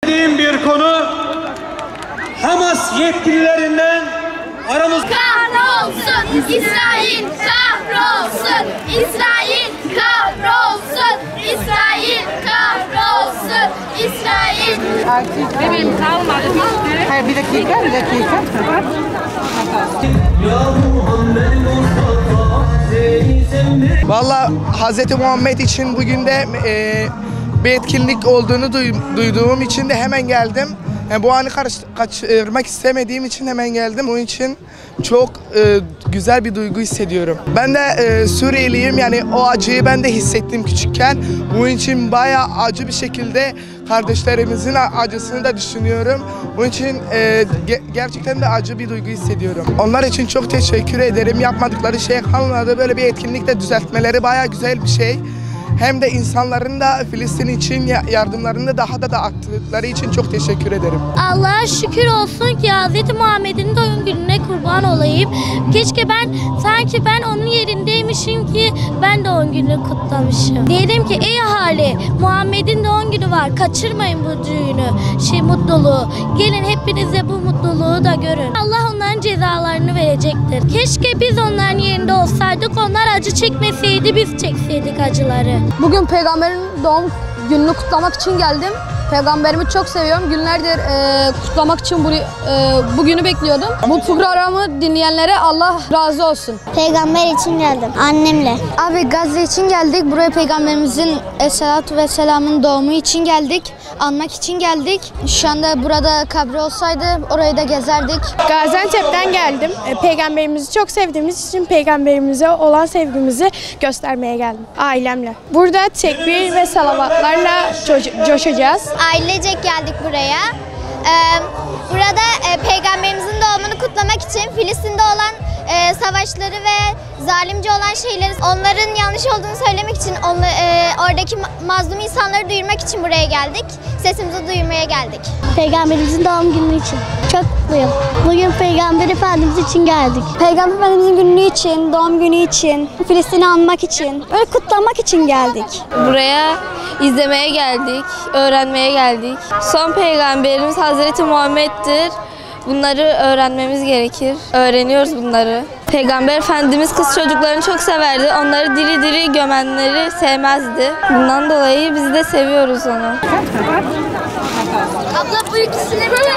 Bir konu Hamas yetkililerinden aramız kahrolsun İsrail, kahrolsun İsrail, kahrolsun İsrail, kahrolsun İsrail. Benim kalmadı bitti. Hayır, bir dakika. Vallahi Hz. Muhammed için bugün de bir etkinlik olduğunu duyduğum için de hemen geldim. Yani bu anı kaçırmak istemediğim için hemen geldim. Onun için çok güzel bir duygu hissediyorum. Ben de Suriyeliyim, yani o acıyı ben de hissettim küçükken. Bunun için bayağı acı bir şekilde kardeşlerimizin acısını da düşünüyorum. Bunun için gerçekten de acı bir duygu hissediyorum. Onlar için çok teşekkür ederim. Yapmadıkları şey kalmadı. Böyle bir etkinlikte düzeltmeleri bayağı güzel bir şey. Hem de insanların da Filistin için yardımlarını daha da arttıkları için çok teşekkür ederim. Allah'a şükür olsun ki Hz. Muhammed'in doğum gününe kurban olayım. Keşke sanki ben onun yerindeymişim ki ben doğum gününü kutlamışım. Diyelim ki ey ahali, Muhammed'in doğum günü var, kaçırmayın bu düğünü, mutluluğu. Gelin hepinize bu mutluluğu da görün. Allah onların cezalarını verecektir. Keşke biz onların yerinde olsaydık, onlar acı çekmeseydi, biz çekseydik acıları. Bugün peygamberin doğum gününü kutlamak için geldim. Peygamberimi çok seviyorum. Günlerdir kutlamak için bugünü bekliyordum. Bu programı dinleyenlere Allah razı olsun. Peygamber için geldim annemle. Abi Gazze için geldik. Buraya peygamberimizin Esselatu Vesselam'ın doğumu için geldik. Anmak için geldik. Şu anda burada kabri olsaydı orayı da gezerdik. Gaziantep'ten geldim. Peygamberimizi çok sevdiğimiz için peygamberimize olan sevgimizi göstermeye geldim ailemle. Burada tekbir ve salavatlarla coşacağız. Ailecek geldik buraya. Burada peygamberimizin doğumunu kutlamak için Filistin'de olan savaşları ve zalimce olan şeyleri, onların yanlış olduğunu söylemek için, oradaki mazlum insanları duyurmak için buraya geldik. Sesimizi duyurmaya geldik. Peygamberimizin doğum günü için. Çok mutluyum. Bugün Peygamber Efendimiz için geldik. Peygamber Efendimizin günü için, doğum günü için, Filistin'i anmak için, öyle kutlamak için geldik. Buraya izlemeye geldik, öğrenmeye geldik. Son peygamberimiz Hazreti Muhammed'dir. Bunları öğrenmemiz gerekir. Öğreniyoruz bunları. Peygamber Efendimiz kız çocuklarını çok severdi. Onları diri diri gömenleri sevmezdi. Bundan dolayı biz de seviyoruz onu. Abla bu ikisini böyle